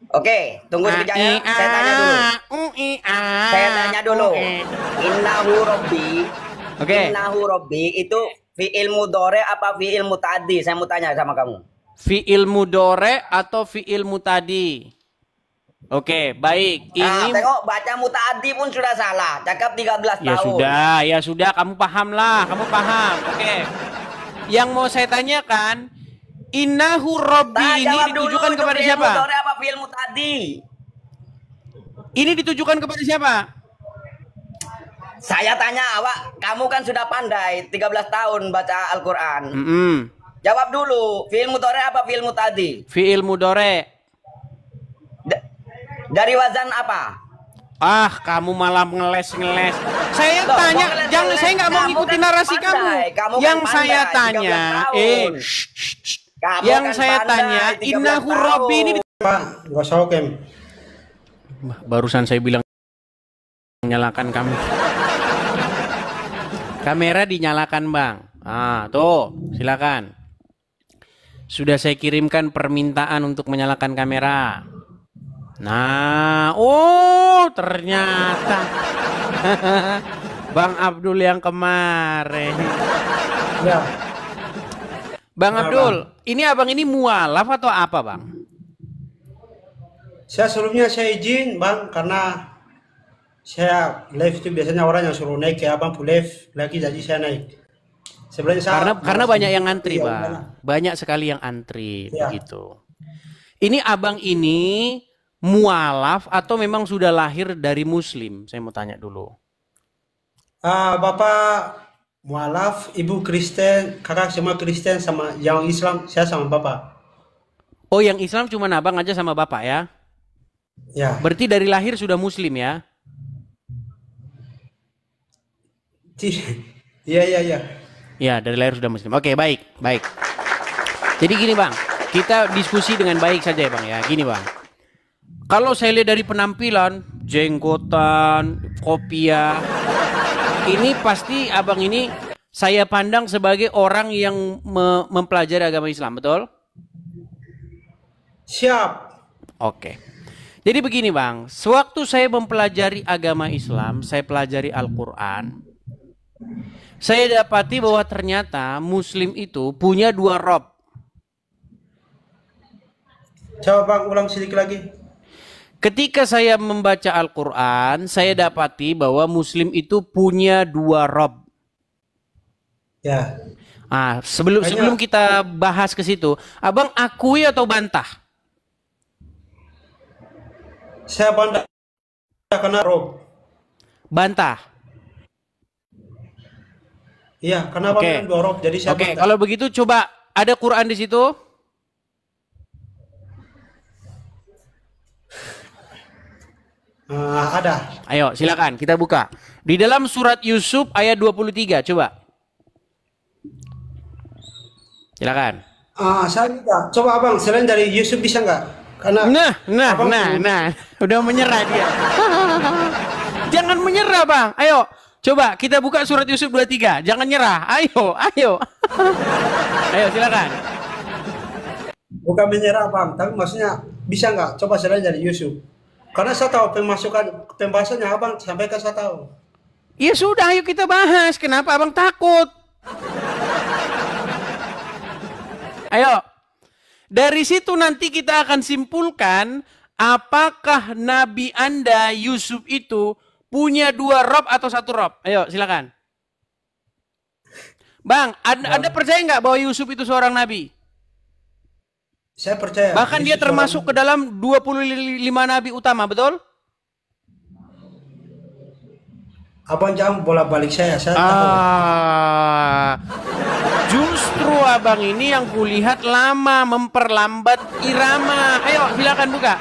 Oke, tunggu sekejap ya. Saya tanya dulu. Saya tanya dulu. Innahu Robbi. Oke. Innahu Robbi itu fi'il mudhari apa fi'il muta'addi? Saya mau tanya sama kamu. Fi'il mudhari atau fi'il mutadi? Oke, baik. Nah, Ini tengok baca muta'addi pun sudah salah. Cakap 13 ya tahun. ya sudah, kamu paham lah, kamu paham. Oke. Yang mau saya tanyakan, innahu Robbi ini ditujukan kepada siapa? Fi'il mudhari apa fi'il muta'addi? Ini ditujukan kepada siapa? Saya tanya awak, kamu kan sudah pandai 13 tahun baca Al-Quran. Jawab dulu, fi'il mudhari apa fi'il muta'addi? Fi'il mudhari. Dari wazan apa? Ah, kamu malah ngeles-ngeles. Saya tanya, jangan, saya nggak mau ngikutin narasi kamu. Yang saya tanya, yang saya tanya, innahu Robbi ini. Pak, nggak usah oke. Barusan saya bilang nyalakan kami. Kamera dinyalakan, Bang. Ah, tuh, silakan. Sudah saya kirimkan permintaan untuk menyalakan kamera. Nah, oh ternyata Bang Abdul yang kemarin. Ya. Bang Abdul, ini abang ini mualaf atau apa, Bang? Saya sebelumnya saya izin, Bang, karena saya live itu biasanya orang yang suruh naik ke abang live lagi, jadi saya naik. Sebenarnya saya karena banyak yang antri, Bang. Banyak sekali yang antri, begitu. Ini abang ini mualaf atau memang sudah lahir dari muslim? Saya mau tanya dulu. Bapak mualaf, ibu Kristen, kakak semua Kristen, sama yang Islam saya sama bapak. Oh, yang Islam cuma abang aja sama bapak ya? Ya. Berarti dari lahir sudah muslim ya? Iya. Ya, dari lahir sudah muslim. Oke, baik. Jadi gini, Bang, kita diskusi dengan baik saja ya, Bang ya. Gini, Bang. Kalau saya lihat dari penampilan, jenggotan, kopiah, ini pasti abang ini saya pandang sebagai orang yang mempelajari agama Islam, betul? Siap. Oke. Jadi begini, Bang, sewaktu saya mempelajari agama Islam, saya pelajari Al-Quran, saya dapati bahwa ternyata Muslim itu punya 2 rob. Coba Bang ulang sedikit lagi. Ketika saya membaca Al-Quran, saya dapati bahwa Muslim itu punya 2 rob. Ya. Sebelum kita bahas ke situ, abang akui atau bantah? Saya bantah karena rob. Bantah. Iya, karena Bang 2 rob, jadi saya bantah. Kalau begitu coba ada Quran di situ. Ada. Ayo silakan kita buka. Di dalam surat Yusuf ayat 23 coba. Silakan. Saya juga. Coba Abang selain dari Yusuf bisa nggak? Karena nah, udah menyerah dia. Jangan menyerah, Bang. Ayo, coba kita buka surat Yusuf 23. Jangan nyerah. Ayo. Ayo silakan. Bukan menyerah, Bang, tapi maksudnya bisa nggak? Coba selain dari Yusuf. Karena saya tahu pembahasannya Abang sampaikan, saya tahu. Ya sudah, ayo kita bahas. Kenapa Abang takut? Ayo. Dari situ nanti kita akan simpulkan apakah Nabi Anda Yusuf itu punya 2 rob atau 1 rob. Ayo silakan. Bang, Anda percaya nggak bahwa Yusuf itu seorang nabi? Saya percaya. Bahkan dia termasuk ke dalam 25 nabi utama, betul? Abang jangan bolak-balik saya tahu. Justru abang ini yang kulihat lama memperlambat irama. Ayo silakan buka.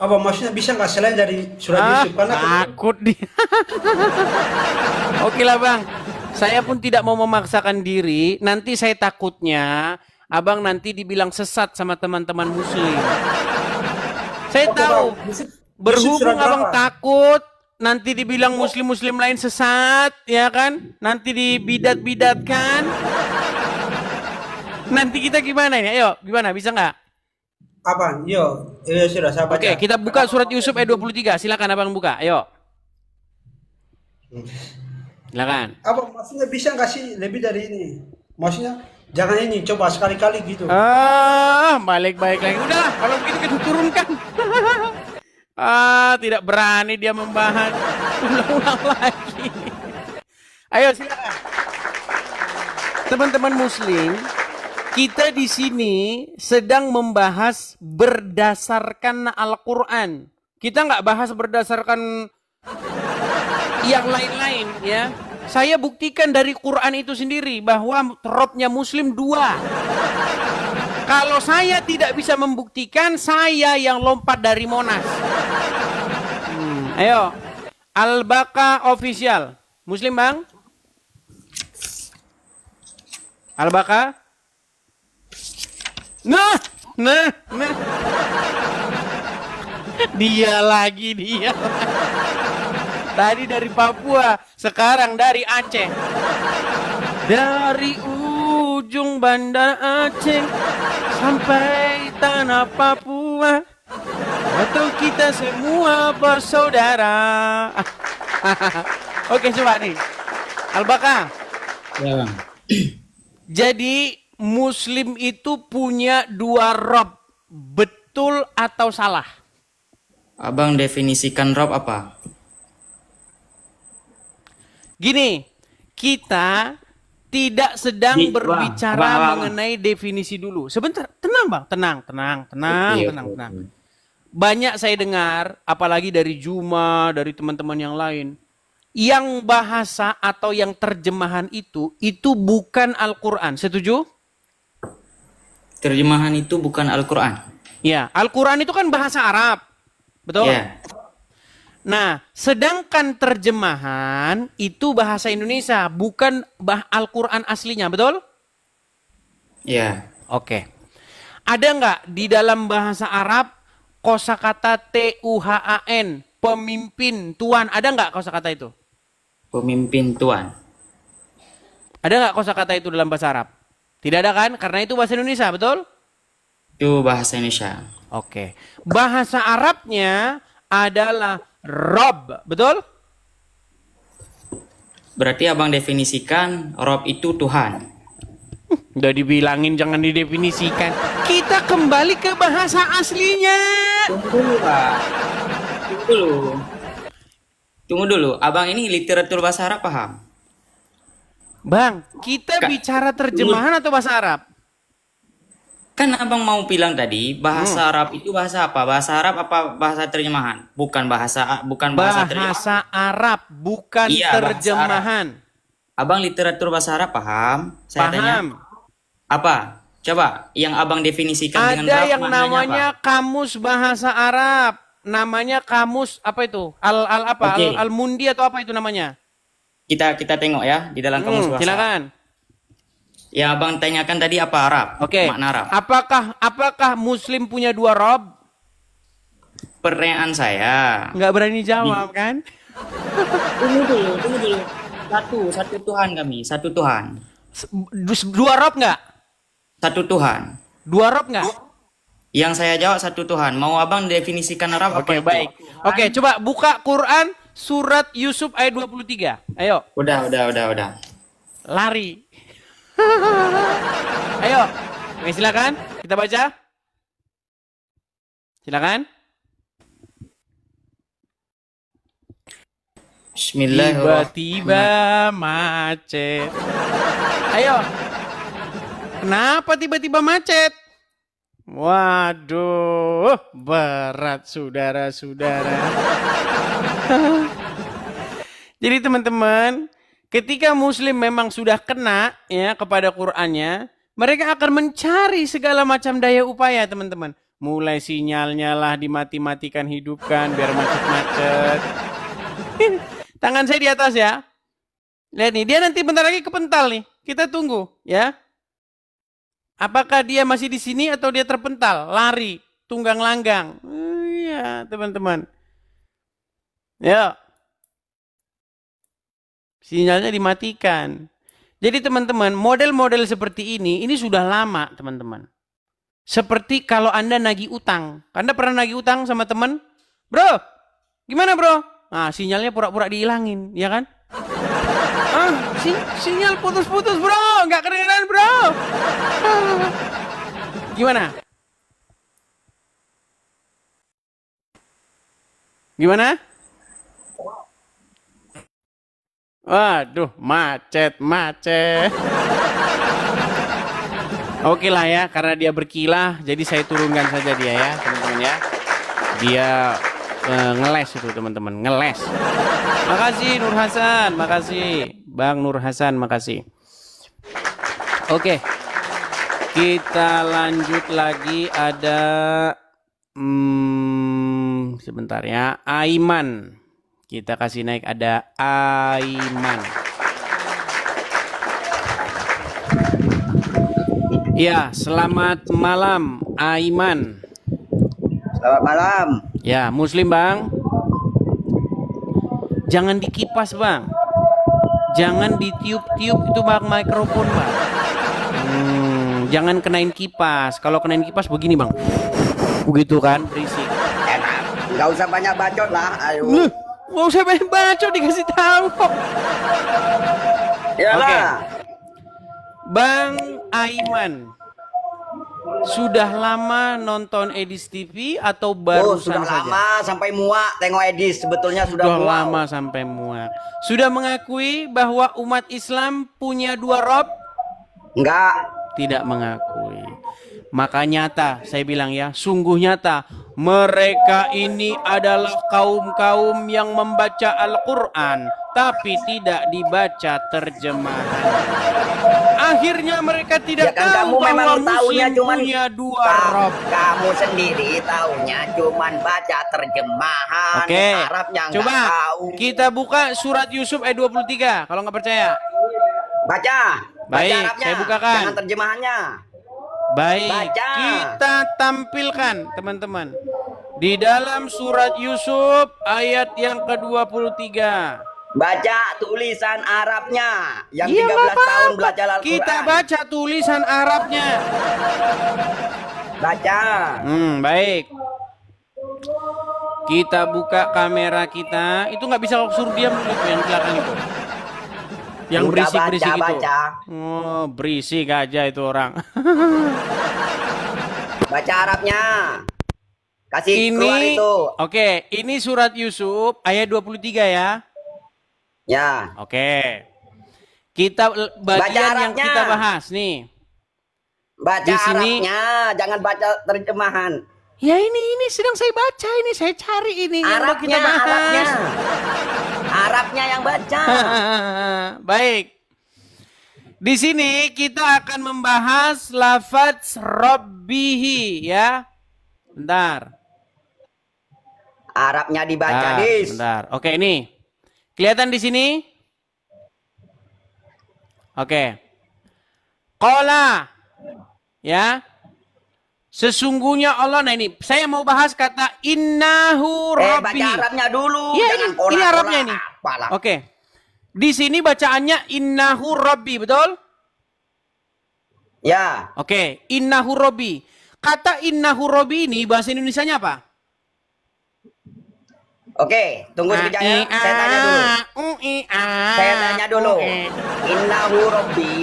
Abang maksudnya bisa nggak selain dari surat Yusuf? Karena takut dia. Oke lah Bang. Saya pun tidak mau memaksakan diri. Nanti saya takutnya abang nanti dibilang sesat sama teman-teman muslim. Saya tahu. Berhubung abang takut nanti dibilang muslim-muslim lain sesat, ya kan? Nanti dibidat-bidatkan. Nanti kita gimana ini? Ayo, gimana? Bisa nggak? Apa? Yo, sudah saya baca. Oke, kita buka surat Yusuf ayat 23. Silakan abang buka. Ayo. Silakan. Apa maksudnya bisa nggak sih lebih dari ini? Maksudnya jangan ini, coba sekali-kali gitu. Balik-balik lagi. Udah, kalau begitu kita turunkan. Tidak berani dia membahas. Ulang-ulang lagi. Ayo silakan. Teman-teman muslim, kita di sini sedang membahas berdasarkan Al-Quran. Kita nggak bahas berdasarkan yang lain-lain ya. Saya buktikan dari Quran itu sendiri bahwa Robnya muslim 2. Kalau saya tidak bisa membuktikan, saya yang lompat dari Monas. Ayo, Al-Baqarah official. Muslim bang? Al-Baqarah? Nah. Dia lagi. Tadi dari Papua, sekarang dari Aceh. Dari ujung bandar Aceh sampai tanah Papua, atau kita semua bersaudara. Oke, coba nih. Al-Baqarah. Ya, Bang. Jadi muslim itu punya 2 rob. Betul atau salah? Abang definisikan Rob apa? Gini, kita tidak sedang berbicara mengenai definisi dulu. Sebentar, tenang bang, tenang. Banyak saya dengar, apalagi dari Juma, dari teman-teman yang lain, yang bahasa atau yang terjemahan itu bukan Al-Quran. Setuju? Terjemahan itu bukan Al-Quran. Ya, Al-Quran itu kan bahasa Arab. Betul? Ya. Nah, sedangkan terjemahan itu bahasa Indonesia, bukan Al-Quran aslinya, betul? Ya. Oke. Ada nggak di dalam bahasa Arab kosakata Tuhan, pemimpin, tuan, ada nggak kosakata itu? Pemimpin Tuan. Ada nggak kosakata itu dalam bahasa Arab? Tidak ada kan? Karena itu bahasa Indonesia, betul? Itu bahasa Indonesia. Oke. Bahasa Arabnya adalah Rob, betul? Berarti abang definisikan Rob itu Tuhan. Udah dibilangin jangan didefinisikan. Kita kembali ke bahasa aslinya. Tunggu dulu, Pak. Tunggu dulu. Abang ini literatur bahasa Arab paham? Bang, kita bicara terjemahan atau bahasa Arab? Kan abang mau bilang tadi bahasa Arab itu bahasa apa? Bahasa Arab apa bahasa terjemahan? Bukan bahasa terjemahan. Bahasa Arab, bukan Iya, terjemahan. Abang literatur bahasa Arab paham? Saya Paham. tanya. Apa? Coba yang abang definisikan dengan Ada Arab yang maknanya namanya apa? kamus bahasa Arab. Namanya kamus apa itu? Oke. Al-Mundi atau apa itu namanya? Kita tengok ya di dalam kamus bahasa. Silakan. Ya abang tanyakan tadi apa Arab? Oke. Makna Arab. Apakah muslim punya 2 rob? Pertanyaan saya. Nggak berani jawab kan? Tunggu dulu. Satu Tuhan kami, satu Tuhan. 2 rob nggak? Satu Tuhan. 2 rob nggak? Yang saya jawab satu Tuhan. Mau abang definisikan Arab apa Oke, itu? baik. Oke, coba buka Quran surat Yusuf ayat 23. Ayo. Udah. Lari. Ayo. Oke, silakan. Kita baca. Silakan. Bismillahirrahmanirrahim. Tiba-tiba macet. Ayo. Kenapa tiba-tiba macet? Waduh, berat saudara-saudara. Jadi teman-teman, ketika muslim memang sudah kena ya kepada Qur'annya, mereka akan mencari segala macam daya upaya teman-teman. Mulai sinyalnya lah dimati-matikan, hidupkan biar macet-macet. Tangan saya di atas ya. Lihat nih, dia nanti bentar lagi kepental nih. Kita tunggu ya. Apakah dia masih di sini atau dia terpental, lari, tunggang langgang? Iya, teman-teman. Ya. Sinyalnya dimatikan. Jadi teman-teman, model-model seperti ini sudah lama teman-teman. Seperti kalau Anda nagih utang. Anda pernah nagih utang sama teman? Bro, gimana bro? Nah, sinyalnya pura-pura dihilangin, ya kan? Sinyal putus-putus bro, nggak kedengeran bro. Gimana? Gimana? Waduh, macet. Oke lah ya, karena dia berkilah, jadi saya turunkan saja dia ya, teman-teman ya. Dia ngeles itu teman-teman, ngeles. Makasih Nur Hasan, makasih Bang Nur Hasan, makasih. Oke, kita lanjut lagi. Ada sebentar ya, Aiman. Kita kasih naik, ada Aiman. Ya, selamat malam Aiman. Selamat malam. Ya, Muslim Bang. Jangan dikipas Bang. Jangan ditiup-tiup itu Bang mikrofon Bang. Jangan kenain kipas. Kalau kenain kipas begini Bang. Begitu kan, berisik. Nggak usah banyak bacot lah. Ayo. Nggak usah banyak bacot, dikasih tahu kok. Iyalah. Oke. Bang Aiman, sudah lama nonton Edis TV atau barusan sudah saja? lama sampai muak tengok Edis, sebetulnya sudah muak. Lama sampai muak. Sudah mengakui bahwa umat Islam punya dua rob? Enggak. Tidak mengakui. Maka nyata, saya bilang ya, sungguh nyata. Mereka ini adalah kaum-kaum yang membaca Al-Quran, tapi tidak dibaca terjemahan. Akhirnya mereka tidak Ya kan, tahu kamu memang bahwa taunya Muslim cuman punya dua rob. Kamu sendiri taunya cuman baca terjemahan. Oke, Arabnya nggak coba tahu. kita buka surat Yusuf ayat 23 kalau nggak percaya. Baca. Baik, Arabnya, saya bukakan. jangan terjemahannya. Baik, Baca. kita tampilkan teman-teman. Di dalam surat Yusuf ayat yang ke-23. Baca tulisan Arabnya. Yang Iya, 13 tahun belajar Al-Quran. kita baca tulisan Arabnya. Baca. Baik. Kita buka kamera kita. Itu nggak bisa suruh diam dulu yang belakang itu. Yang Udah berisik-berisik itu. baca. Oh, berisik aja itu orang. Baca Arabnya. Kasih keluar Ini, itu. oke, ini surat Yusuf ayat 23 ya. Ya. Oke. Kita bagian yang Arabnya. kita bahas nih. Baca Di sini- Arabnya, jangan baca terjemahan. Ya ini sedang saya baca, ini saya cari ini yang mau kita bahas. Arabnya yang baca. Baik. Di sini kita akan membahas lafaz Rabbihi ya. Bentar. Arabnya dibaca, Dis. Bentar. Oke, ini. Kelihatan di sini? Oke. Qala. Ya. Sesungguhnya Allah, nah ini saya mau bahas kata innahu rabbi. Baca Arabnya dulu. Iya, jangan ini korak-korak. Arabnya ini. Apalah. Oke. Di sini bacaannya innahu rabbi, betul? Ya. Oke, innahu rabbi. Kata innahu rabbi ini bahasa Indonesianya apa? Oke, tunggu sekejap ya. Saya tanya dulu. Saya tanya dulu. Innahu rabbi.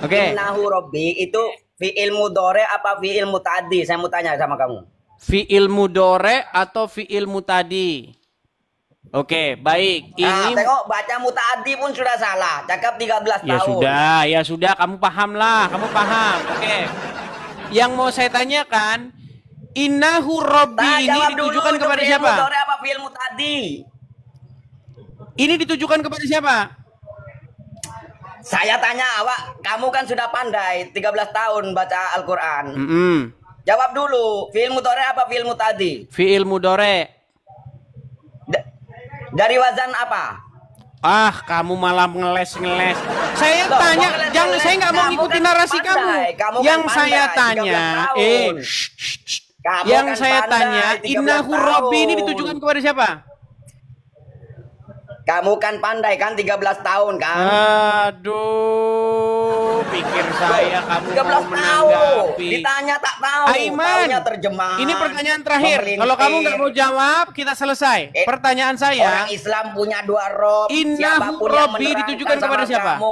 Oke. Innahu rabbi itu fi'il mudhari apa fi'il muta'addi? Saya mau tanya sama kamu. Fi'il mudhari atau fi'il mutadi? Oke, baik. Nah, Ini tengok baca muta'addi pun sudah salah. Cakap 13 tahun. ya sudah, kamu paham lah, kamu paham. Oke. Yang mau saya tanyakan, innahu rabbi ini ditujukan kepada siapa? Fi'il mudhari apa fi'il muta'addi? Ini ditujukan kepada siapa? Saya tanya awak, kamu kan sudah pandai 13 tahun baca Al-Quran. Jawab dulu, fi'il mudhari apa fi'il muta'addi? Fi'il mudhari. Dari wazan apa? Ah, kamu malah ngeles-ngeles. Saya tanya, jangan, saya nggak mau ngikutin narasi kamu. Yang saya tanya, yang saya tanya, innahu rabbi ini ditujukan kepada siapa? Kamu kan pandai kan 13 tahun kan? Aduh, pikir saya kamu 13 mau tahun. menanggapi. Ditanya tak tahu. Aiman, Taunya terjemah. ini pertanyaan terakhir. Kalau kamu nggak mau jawab, kita selesai. Pertanyaan saya. Orang Islam punya 2 rob. Innahu Siapapun yang Robbi menerangkan ditujukan kepada sama siapa? kamu,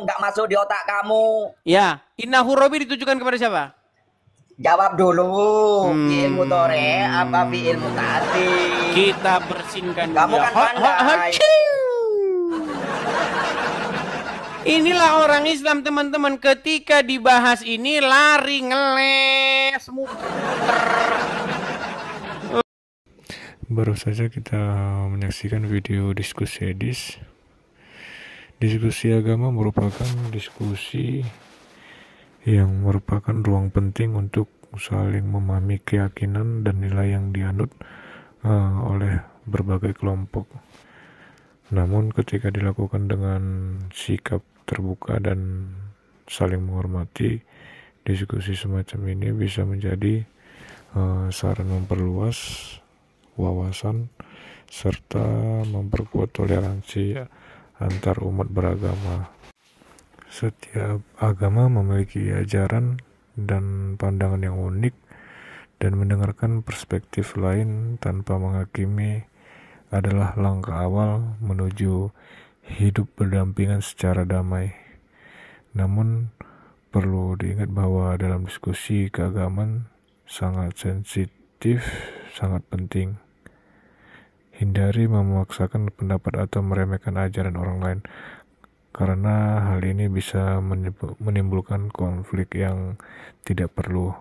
nggak masuk di otak kamu. Ya, innahu Robbi ditujukan kepada siapa? Jawab dulu. Fi ilmu tore apa fi ilmu tadi? Kita bersinkan Kamu dia. kan pandai. Inilah orang Islam teman-teman, ketika dibahas ini lari ngeles muter. Baru saja kita menyaksikan video diskusi edis. Diskusi agama merupakan diskusi yang merupakan ruang penting untuk saling memahami keyakinan dan nilai yang dianut oleh berbagai kelompok. Namun ketika dilakukan dengan sikap terbuka dan saling menghormati, diskusi semacam ini bisa menjadi sarana memperluas wawasan serta memperkuat toleransi antar umat beragama. Setiap agama memiliki ajaran dan pandangan yang unik, dan mendengarkan perspektif lain tanpa menghakimi adalah langkah awal menuju hidup berdampingan secara damai. Namun, perlu diingat bahwa dalam diskusi keagamaan sangat sensitif, sangat penting. Hindari memaksakan pendapat atau meremehkan ajaran orang lain, karena hal ini bisa menimbulkan konflik yang tidak perlu.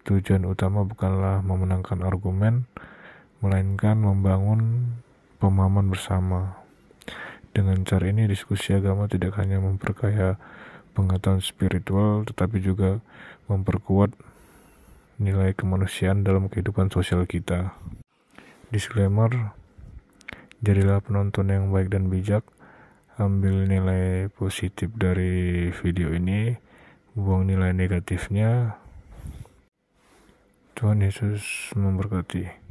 Tujuan utama bukanlah memenangkan argumen, melainkan membangun pemahaman bersama. Dengan cara ini, diskusi agama tidak hanya memperkaya pengetahuan spiritual, tetapi juga memperkuat nilai kemanusiaan dalam kehidupan sosial kita. Disclaimer, jadilah penonton yang baik dan bijak. Ambil nilai positif dari video ini, buang nilai negatifnya. Tuhan Yesus memberkati.